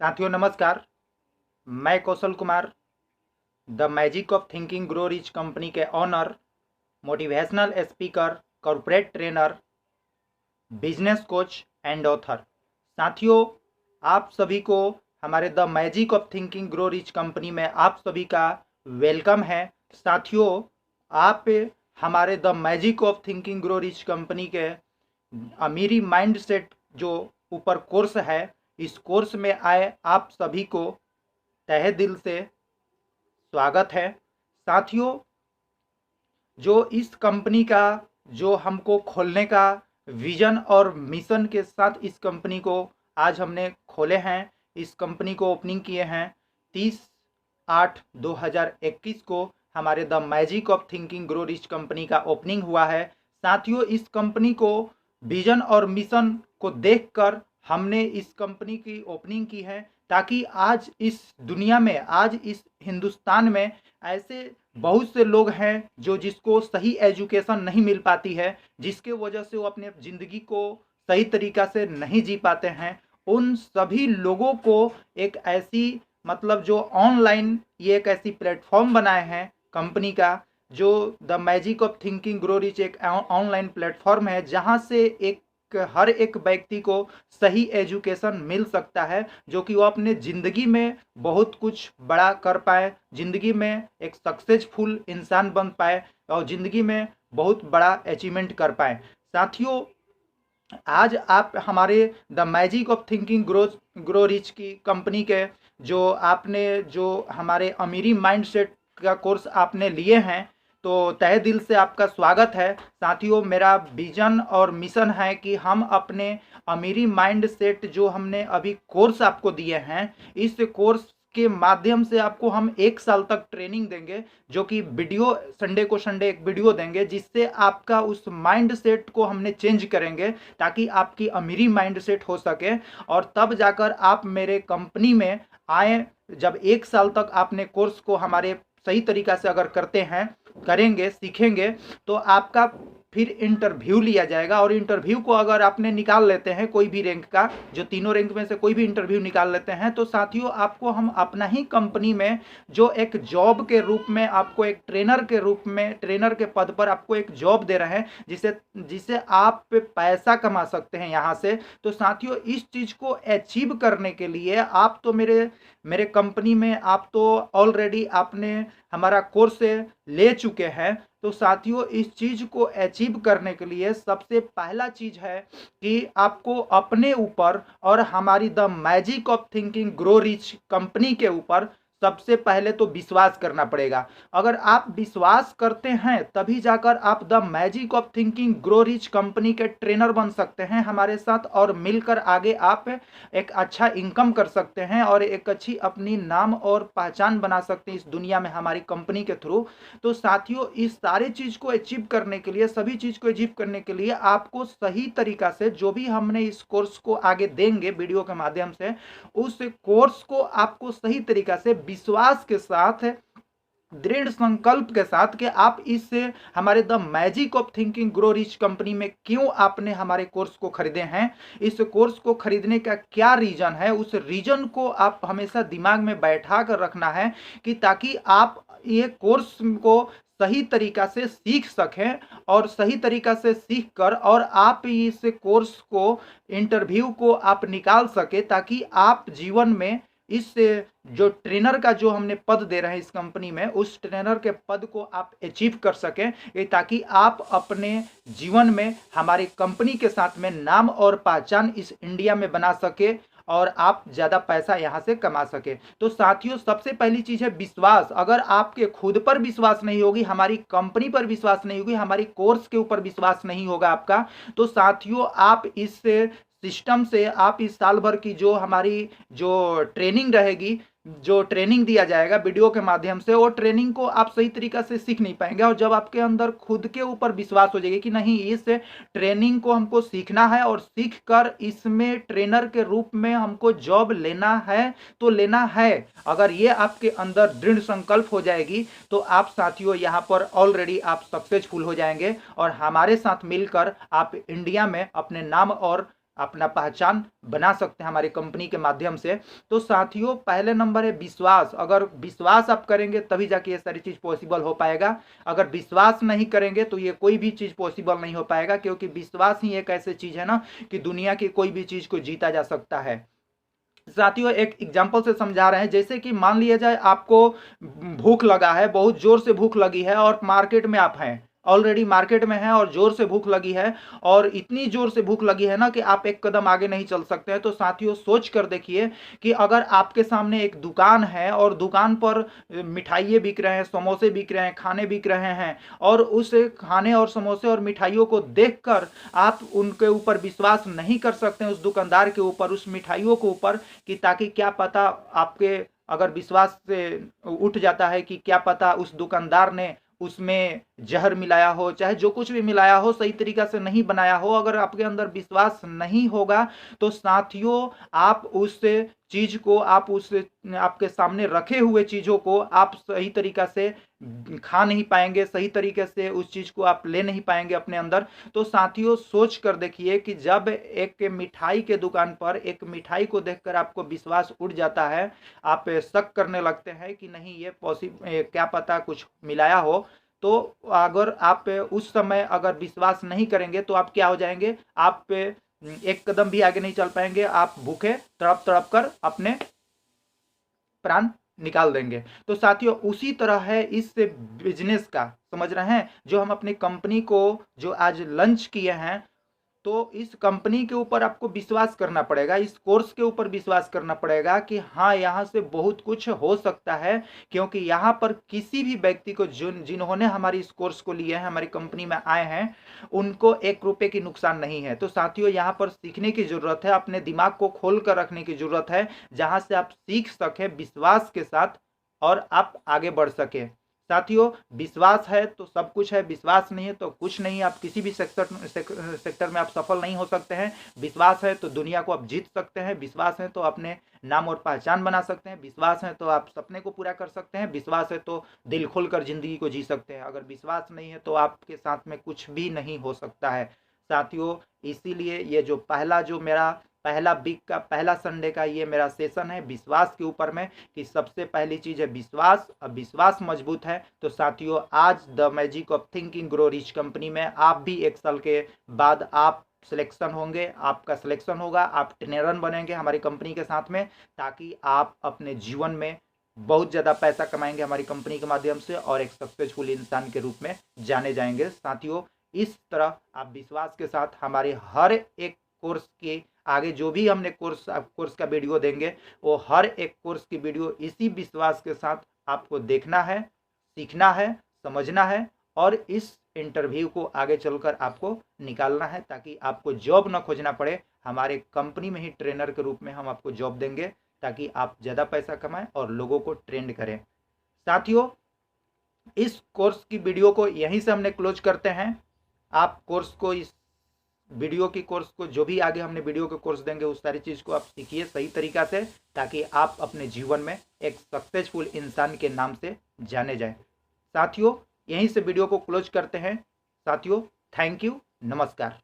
साथियों नमस्कार। मैं Kaushal Kumar, the magic of thinking grow rich company के owner, motivational speaker, corporate trainer, business coach and author. साथियों, आप सभी को हमारे the magic of thinking grow rich company में आप सभी का वेलकम है। साथियों, आप हमारे the magic of thinking grow rich company के अमीरी माइंडसेट जो ऊपर कोर्स है, इस कोर्स में आए आप सभी को तहे दिल से स्वागत है। साथियों, जो इस कंपनी का जो हमको खोलने का विजन और मिशन के साथ इस कंपनी को आज हमने खोले हैं, इस कंपनी को ओपनिंग किए हैं 30/8/2021 को हमारे the magic of thinking grow rich company का ओपनिंग हुआ है। साथियों, इस कंपनी को विजन और मिशन को देखकर हमने इस कंपनी की ओपनिंग की है, ताकि आज इस दुनिया में, आज इस हिंदुस्तान में ऐसे बहुत से लोग हैं जो जिसको सही एजुकेशन नहीं मिल पाती है, जिसके वजह से वो अपने ज़िंदगी को सही तरीका से नहीं जी पाते हैं। उन सभी लोगों को एक ऐसी जो ऑनलाइन ये एक ऐसी प्लेटफॉर्म बनाए हैं कंपनी का, जो the magic of thinking grow rich एक ऑनलाइन प्लेटफॉर्म है, जहां से हर एक व्यक्ति को सही एजुकेशन मिल सकता है, जो कि वो अपने ज़िंदगी में बहुत कुछ बड़ा कर पाए, ज़िंदगी में एक सक्सेसफुल इंसान बन पाए और ज़िंदगी में बहुत बड़ा अचीवमेंट कर पाए। साथियों, आज आप हमारे the magic of thinking grow rich की कंपनी के जो आपने जो हमारे अमीरी माइंडसेट का कोर्स आपने लिए हैं, तो तहे दिल से आपका स्वागत है। साथियों, मेरा विजन और मिशन है कि हम अपने अमीरी माइंडसेट जो हमने अभी कोर्स आपको दिए हैं, इस कोर्स के माध्यम से आपको हम 1 साल तक ट्रेनिंग देंगे, जो कि वीडियो संडे को संडे एक वीडियो देंगे, जिससे आपका उस माइंड सेट को हमने चेंज करेंगे, ताकि आपकी अमीरी माइंड सेट हो सके और तब जाकर आप मेरे कंपनी में आए। जब 1 साल तक आपने कोर्स को हमारे सही तरीका से अगर करते हैं, करेंगे, सीखेंगे, तो आपका फिर इंटरव्यू लिया जाएगा और इंटरव्यू को अगर आपने निकाल लेते हैं कोई भी रैंक का, जो तीनों रैंक में से कोई भी इंटरव्यू निकाल लेते हैं, तो साथियों आपको हम अपना ही कंपनी में जो एक जॉब के रूप में आपको एक ट्रेनर के रूप में, ट्रेनर के पद पर आपको एक जॉब दे रहे हैं, जिसे जिसे आप पैसा कमा सकते हैं यहाँ से। तो साथियों, इस चीज़ को अचीव करने के लिए आप तो मेरे मेरे कंपनी में आप तो ऑलरेडी आपने हमारा कोर्स ले चुके हैं। तो साथियों, इस चीज़ को अचीव करने के लिए सबसे पहला चीज़ है कि आपको अपने ऊपर और हमारी the magic of thinking grow rich company के ऊपर सबसे पहले तो विश्वास करना पड़ेगा। अगर आप विश्वास करते हैं तभी जाकर आप the magic of thinking grow rich company के ट्रेनर बन सकते हैं हमारे साथ, और मिलकर आगे आप एक अच्छा इनकम कर सकते हैं और एक अच्छी अपनी नाम और पहचान बना सकते हैं इस दुनिया में हमारी कंपनी के थ्रू। तो साथियों, इस सारे चीज़ को अचीव करने के लिए, सभी चीज़ को अचीव करने के लिए आपको सही तरीका से, जो भी हमने इस कोर्स को आगे देंगे वीडियो के माध्यम से, उस कोर्स को आपको सही तरीका से विश्वास के साथ, दृढ़ संकल्प के साथ कि आप इस हमारे the magic of thinking grow rich company में क्यों आपने हमारे कोर्स को खरीदे हैं, इस कोर्स को खरीदने का क्या रीजन है, उस रीजन को आप हमेशा दिमाग में बैठा कर रखना है, कि ताकि आप ये कोर्स को सही तरीका से सीख सकें और सही तरीका से सीख कर और आप इस कोर्स को, इंटरव्यू को आप निकाल सके, ताकि आप जीवन में इस जो ट्रेनर का जो हमने पद दे रहे हैं इस कंपनी में, उस ट्रेनर के पद को आप अचीव कर सकें, ताकि आप अपने जीवन में हमारी कंपनी के साथ में नाम और पहचान इस इंडिया में बना सके और आप ज़्यादा पैसा यहाँ से कमा सके। तो साथियों, सबसे पहली चीज़ है विश्वास। अगर आपके खुद पर विश्वास नहीं होगी, हमारी कंपनी पर विश्वास नहीं होगी, हमारी कोर्स के ऊपर विश्वास नहीं होगा आपका, तो साथियों आप इस सिस्टम से, आप इस साल भर की जो हमारी जो ट्रेनिंग रहेगी, जो ट्रेनिंग दिया जाएगा वीडियो के माध्यम से, वो ट्रेनिंग को आप सही तरीका से सीख नहीं पाएंगे। और जब आपके अंदर खुद के ऊपर विश्वास हो जाएगा कि नहीं, इस ट्रेनिंग को हमको सीखना है और सीख कर इसमें ट्रेनर के रूप में हमको जॉब लेना है, तो लेना है, अगर ये आपके अंदर दृढ़ संकल्प हो जाएगी, तो आप साथियों यहाँ पर ऑलरेडी आप सक्सेसफुल हो जाएंगे और हमारे साथ मिलकर आप इंडिया में अपने नाम और अपना पहचान बना सकते हैं हमारी कंपनी के माध्यम से। तो साथियों पहले नंबर है विश्वास। अगर विश्वास आप करेंगे तभी जाके ये सारी चीज़ पॉसिबल हो पाएगा। अगर विश्वास नहीं करेंगे तो ये कोई भी चीज़ पॉसिबल नहीं हो पाएगा, क्योंकि विश्वास ही एक ऐसी चीज़ है ना कि दुनिया की कोई भी चीज़ को जीता जा सकता है। साथियों एक एग्जाम्पल से समझा रहे हैं, जैसे कि मान लिया जाए आपको भूख लगा है, बहुत जोर से भूख लगी है और मार्केट में आप हैं, ऑलरेडी मार्केट में हैं और जोर से भूख लगी है, और इतनी जोर से भूख लगी है ना कि आप एक कदम आगे नहीं चल सकते हैं। तो साथियों सोच कर देखिए कि अगर आपके सामने एक दुकान है और दुकान पर मिठाइयाँ बिक रहे हैं, समोसे बिक रहे हैं, खाने बिक रहे हैं, और उस खाने और समोसे और मिठाइयों को देखकर आप उनके ऊपर विश्वास नहीं कर सकते हैं, उस दुकानदार के ऊपर, उस मिठाइयों के ऊपर, कि ताकि क्या पता आपके अगर विश्वास से उठ जाता है कि क्या पता उस दुकानदार ने उसमें जहर मिलाया हो, चाहे जो कुछ भी मिलाया हो, सही तरीका से नहीं बनाया हो, अगर आपके अंदर विश्वास नहीं होगा तो साथियों आप उस चीज को, आप उस आपके सामने रखे हुए चीजों को आप सही तरीका से खा नहीं पाएंगे, सही तरीके से उस चीज को आप ले नहीं पाएंगे अपने अंदर। तो साथियों सोच कर देखिए कि जब एक मिठाई के दुकान पर एक मिठाई को देखकर आपको विश्वास उठ जाता है, आप शक करने लगते हैं कि नहीं ये पॉसिबल, क्या पता कुछ मिलाया हो, तो अगर आप उस समय अगर विश्वास नहीं करेंगे तो आप क्या हो जाएंगे, आप एक कदम भी आगे नहीं चल पाएंगे, आप भूखे तड़प तड़प कर अपने प्राण निकाल देंगे। तो साथियों उसी तरह है इस बिजनेस का, समझ रहे हैं, जो हम अपनी कंपनी को जो आज लॉन्च किए हैं, तो इस कंपनी के ऊपर आपको विश्वास करना पड़ेगा, इस कोर्स के ऊपर विश्वास करना पड़ेगा कि हाँ यहाँ से बहुत कुछ हो सकता है, क्योंकि यहाँ पर किसी भी व्यक्ति को जिन्होंने हमारी इस कोर्स को लिए हैं, हमारी कंपनी में आए हैं, उनको 1 रुपये की नुकसान नहीं है। तो साथियों यहाँ पर सीखने की ज़रूरत है, अपने दिमाग को खोल कर रखने की ज़रूरत है, जहाँ से आप सीख सकें विश्वास के साथ और आप आगे बढ़ सकें। साथियों विश्वास है तो सब कुछ है, विश्वास नहीं है तो कुछ नहीं, आप किसी भी सेक्टर में आप सफल नहीं हो सकते हैं। विश्वास है तो दुनिया को आप जीत सकते हैं, विश्वास है तो अपने नाम और पहचान बना सकते हैं, विश्वास है तो आप सपने को पूरा कर सकते हैं, विश्वास है तो दिल खोलकर जिंदगी को जी सकते हैं। अगर विश्वास नहीं है तो आपके साथ में कुछ भी नहीं हो सकता है। साथियों इसीलिए ये जो मेरा पहला वीक का पहला संडे का ये मेरा सेशन है विश्वास के ऊपर में, कि सबसे पहली चीज़ है विश्वास। अब विश्वास मजबूत है तो साथियों आज the magic of thinking grow rich company में आप भी 1 साल के बाद आप सिलेक्शन होंगे, आपका सिलेक्शन होगा, आप ट्रेनर बनेंगे हमारी कंपनी के साथ में, ताकि आप अपने जीवन में बहुत ज़्यादा पैसा कमाएंगे हमारी कंपनी के माध्यम से और एक सक्सेसफुल इंसान के रूप में जाने जाएंगे। साथियों इस तरह आप विश्वास के साथ हमारे हर एक कोर्स के आगे जो भी हमने कोर्स का वीडियो देंगे, वो हर एक कोर्स की वीडियो इसी विश्वास के साथ आपको देखना है, सीखना है, समझना है, और इस इंटरव्यू को आगे चलकर आपको निकालना है, ताकि आपको जॉब न खोजना पड़े। हमारे कंपनी में ही ट्रेनर के रूप में हम आपको जॉब देंगे, ताकि आप ज़्यादा पैसा कमाएं और लोगों को ट्रेंड करें। साथियों इस कोर्स की वीडियो को यहीं से हमने क्लोज करते हैं। आप कोर्स को, इस वीडियो की कोर्स को, जो भी आगे हमने वीडियो के कोर्स देंगे उस सारी चीज़ को आप सीखिए सही तरीका से, ताकि आप अपने जीवन में एक सक्सेसफुल इंसान के नाम से जाने जाएं। साथियों यहीं से वीडियो को क्लोज करते हैं। साथियों थैंक यू, नमस्कार।